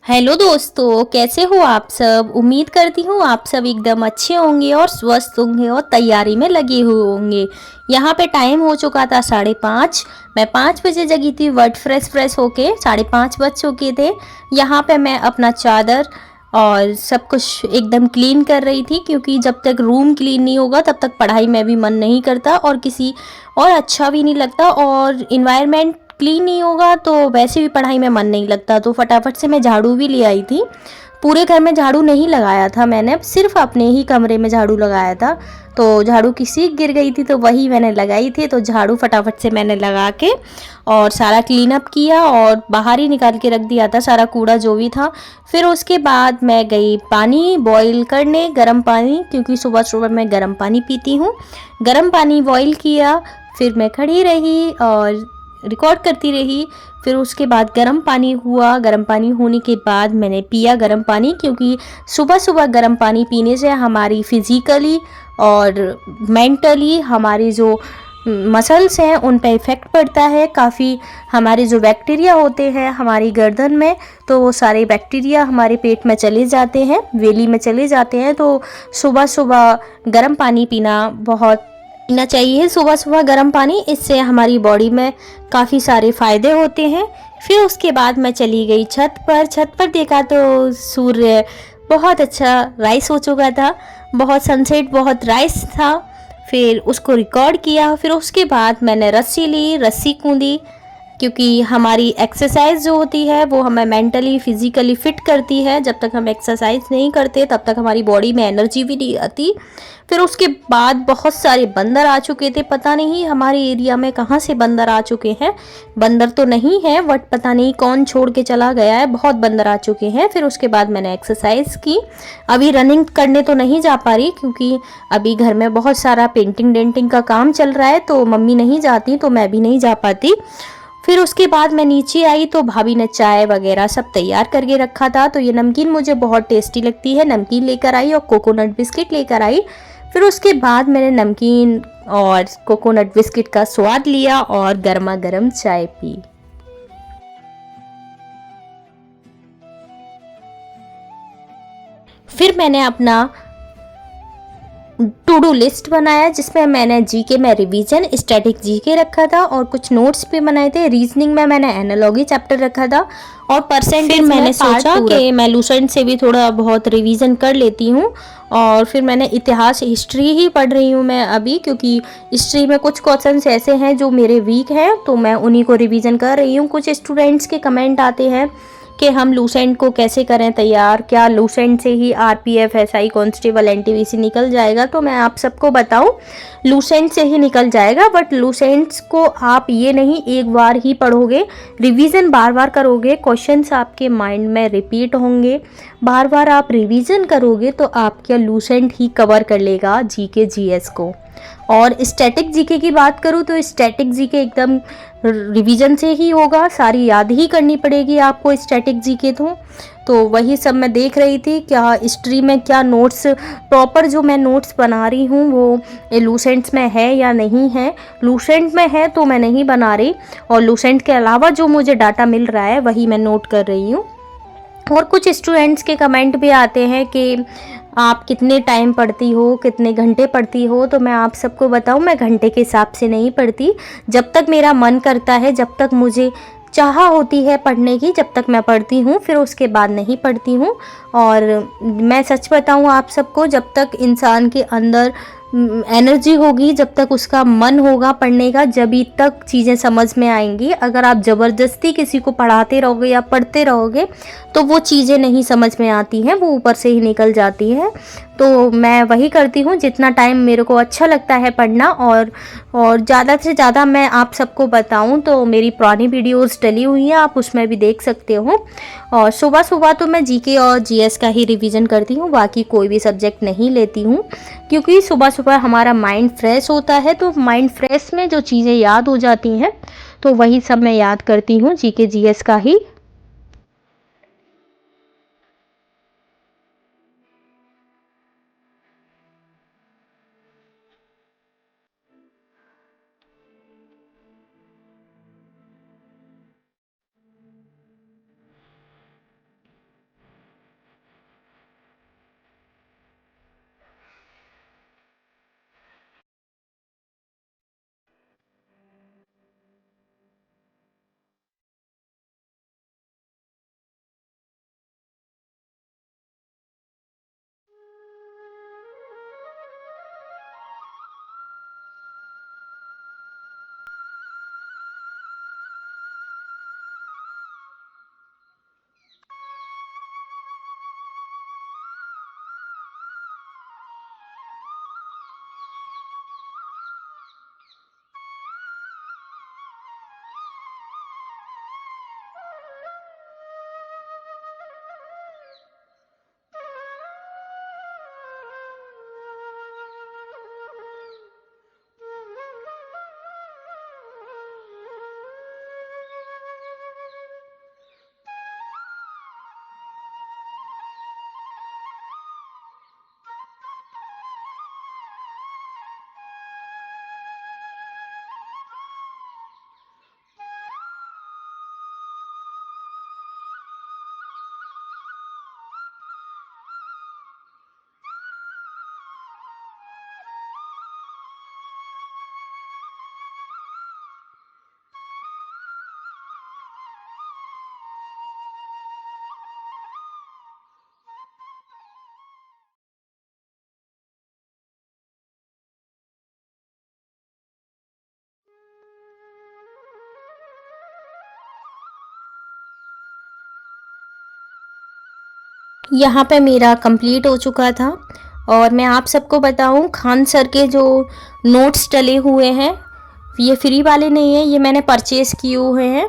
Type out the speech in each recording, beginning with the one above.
Hello दोस्तों, कैसे हो आप सब। उम्मीद करती हूँ आप सब एकदम अच्छे होंगे और स्वस्थ होंगे और तैयारी में लगे हुए होंगे। यहाँ पे टाइम हो चुका था 5:30। मैं 5 बजे जगी थी, वर्ड फ्रेश होके 5:30 बज चुके थे। यहाँ पे मैं अपना चादर और सब कुछ एकदम क्लीन कर रही थी, क्योंकि जब तक रूम क्लीन नहीं होगा तब तक पढ़ाई में भी मन नहीं करता और किसी और अच्छा भी नहीं लगता, और इन्वायरमेंट क्लीन नहीं होगा तो वैसे भी पढ़ाई में मन नहीं लगता। तो फटाफट से मैं झाड़ू भी ले आई थी। पूरे घर में झाड़ू नहीं लगाया था मैंने, सिर्फ अपने ही कमरे में झाड़ू लगाया था। तो झाड़ू की सीख गिर गई थी तो वही मैंने लगाई थी। तो झाड़ू फटाफट से मैंने लगा के और सारा क्लीन अप किया और बाहर ही निकाल के रख दिया था सारा कूड़ा जो भी था। फिर उसके बाद मैं गई पानी बॉईल करने, गर्म पानी, क्योंकि सुबह सुबह मैं गर्म पानी पीती हूँ। गर्म पानी बॉईल किया, फिर मैं खड़ी रही और रिकॉर्ड करती रही। फिर उसके बाद गर्म पानी हुआ। गर्म पानी होने के बाद मैंने पिया गर्म पानी, क्योंकि सुबह सुबह गर्म पानी पीने से हमारी फिज़िकली और मेंटली हमारी जो मसल्स हैं उन पे इफ़ेक्ट पड़ता है काफ़ी। हमारे जो बैक्टीरिया होते हैं हमारी गर्दन में, तो वो सारे बैक्टीरिया हमारे पेट में चले जाते हैं, वेली में चले जाते हैं। तो सुबह सुबह गर्म पानी पीना चाहिए, सुबह सुबह गर्म पानी। इससे हमारी बॉडी में काफ़ी सारे फ़ायदे होते हैं। फिर उसके बाद मैं चली गई छत पर देखा तो सूर्य बहुत अच्छा राइस हो चुका था, बहुत सनसेट बहुत राइस था। फिर उसको रिकॉर्ड किया। फिर उसके बाद मैंने रस्सी ली, रस्सी कूदी, क्योंकि हमारी एक्सरसाइज जो होती है वो हमें मेंटली फिजिकली फिट करती है। जब तक हम एक्सरसाइज नहीं करते तब तक हमारी बॉडी में एनर्जी भी नहीं आती। फिर उसके बाद बहुत सारे बंदर आ चुके थे, पता नहीं हमारे एरिया में कहाँ से बंदर आ चुके हैं। बंदर तो नहीं है बट पता नहीं कौन छोड़ के चला गया है, बहुत बंदर आ चुके हैं। फिर उसके बाद मैंने एक्सरसाइज की। अभी रनिंग करने तो नहीं जा पा रही, क्योंकि अभी घर में बहुत सारा पेंटिंग डेंटिंग का काम चल रहा है, तो मम्मी नहीं जाती तो मैं भी नहीं जा पाती। फिर उसके बाद मैं नीचे आई तो भाभी ने चाय वगैरह सब तैयार करके रखा था। तो ये नमकीन मुझे बहुत टेस्टी लगती है, नमकीन लेकर आई और कोकोनट बिस्किट लेकर आई। फिर उसके बाद मैंने नमकीन और कोकोनट बिस्किट का स्वाद लिया और गर्मा गर्म चाय पी। फिर मैंने अपना टू डू लिस्ट बनाया, जिसमें मैंने जीके में रिवीजन स्टैटिक जीके रखा था और कुछ नोट्स भी बनाए थे। रीजनिंग में मैंने एनालॉजी चैप्टर रखा था और परसेंटेज मैंने सोचा कि मैं लूसेंट से भी थोड़ा बहुत रिवीजन कर लेती हूँ। और फिर मैंने इतिहास हिस्ट्री ही पढ़ रही हूँ मैं अभी, क्योंकि हिस्ट्री में कुछ क्वेश्चंस ऐसे हैं जो मेरे वीक हैं, तो मैं उन्हीं को रिवीजन कर रही हूँ। कुछ स्टूडेंट्स के कमेंट आते हैं कि हम लूसेंट को कैसे करें तैयार, क्या लूसेंट से ही आरपीएफ एसआई कांस्टेबल एनटीपीसी निकल जाएगा। तो मैं आप सबको बताऊं, लूसेंट से ही निकल जाएगा, बट लूसेंट्स को आप ये नहीं एक बार ही पढ़ोगे, रिवीजन बार बार करोगे, क्वेश्चंस आपके माइंड में रिपीट होंगे, बार बार आप रिवीजन करोगे तो आपका लूसेंट ही कवर कर लेगा जीके जीएस को। और स्टैटिक जीके की बात करूँ तो स्टैटिक जीके एकदम रिवीजन से ही होगा, सारी याद ही करनी पड़ेगी आपको स्टैटिक जीके। तो वही सब मैं देख रही थी, क्या हिस्ट्री में क्या नोट्स प्रॉपर जो मैं नोट्स बना रही हूँ वो लूसेंट्स में है या नहीं है। लूसेंट में है तो मैं नहीं बना रही, और लूसेंट के अलावा जो मुझे डाटा मिल रहा है वही मैं नोट कर रही हूँ। और कुछ स्टूडेंट्स के कमेंट भी आते हैं कि आप कितने टाइम पढ़ती हो, कितने घंटे पढ़ती हो। तो मैं आप सबको बताऊं, मैं घंटे के हिसाब से नहीं पढ़ती। जब तक मेरा मन करता है, जब तक मुझे चाह होती है पढ़ने की, जब तक मैं पढ़ती हूँ, फिर उसके बाद नहीं पढ़ती हूँ। और मैं सच बताऊँ आप सबको, जब तक इंसान के अंदर एनर्जी होगी, जब तक उसका मन होगा पढ़ने का, जभी तक चीज़ें समझ में आएंगी। अगर आप ज़बरदस्ती किसी को पढ़ाते रहोगे या पढ़ते रहोगे तो वो चीज़ें नहीं समझ में आती हैं, वो ऊपर से ही निकल जाती हैं। तो मैं वही करती हूँ जितना टाइम मेरे को अच्छा लगता है पढ़ना। और ज़्यादा से ज़्यादा मैं आप सबको बताऊँ तो मेरी पुरानी वीडियोस डली हुई हैं, आप उसमें भी देख सकते हो। और सुबह सुबह तो मैं जीके और जीएस का ही रिवीजन करती हूँ, बाकी कोई भी सब्जेक्ट नहीं लेती हूँ, क्योंकि सुबह सुबह हमारा माइंड फ्रेश होता है। तो माइंड फ्रेश में जो चीज़ें याद हो जाती हैं तो वही सब मैं याद करती हूँ, जीके जीएस का ही। यहाँ पे मेरा कंप्लीट हो चुका था। और मैं आप सबको बताऊँ, खान सर के जो नोट्स डले हुए हैं ये फ्री वाले नहीं हैं, ये मैंने परचेज़ किए हुए हैं।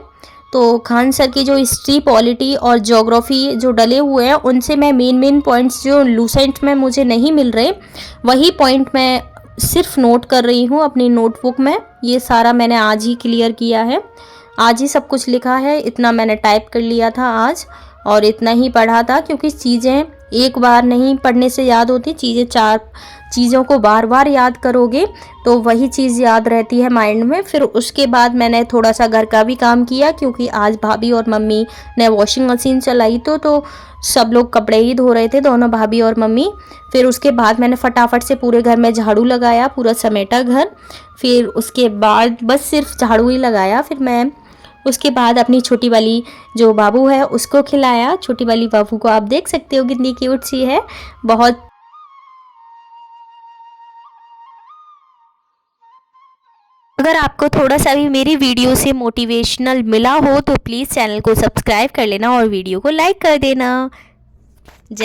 तो खान सर की जो हिस्ट्री, पॉलिटी और ज्योग्राफी जो डले हुए हैं उनसे मैं मेन पॉइंट्स जो लूसेंट में मुझे नहीं मिल रहे वही पॉइंट मैं सिर्फ नोट कर रही हूँ अपनी नोटबुक में। ये सारा मैंने आज ही क्लियर किया है, आज ही सब कुछ लिखा है। इतना मैंने टाइप कर लिया था आज और इतना ही पढ़ा था, क्योंकि चीज़ें एक बार नहीं पढ़ने से याद होती, चीज़ें 4 चीज़ों को बार बार याद करोगे तो वही चीज़ याद रहती है माइंड में। फिर उसके बाद मैंने थोड़ा सा घर का भी काम किया, क्योंकि आज भाभी और मम्मी ने वॉशिंग मशीन चलाई तो सब लोग कपड़े ही धो रहे थे, दोनों भाभी और मम्मी। फिर उसके बाद मैंने फटाफट से पूरे घर में झाड़ू लगाया, पूरा समेटा घर। फिर उसके बाद बस सिर्फ झाड़ू ही लगाया। फिर मैं उसके बाद अपनी छोटी वाली जो बाबू है उसको खिलाया। छोटी वाली बाबू को आप देख सकते हो कितनी क्यूट सी है, बहुत। अगर आपको थोड़ा सा भी मेरी वीडियो से मोटिवेशनल मिला हो तो प्लीज़ चैनल को सब्सक्राइब कर लेना और वीडियो को लाइक कर देना।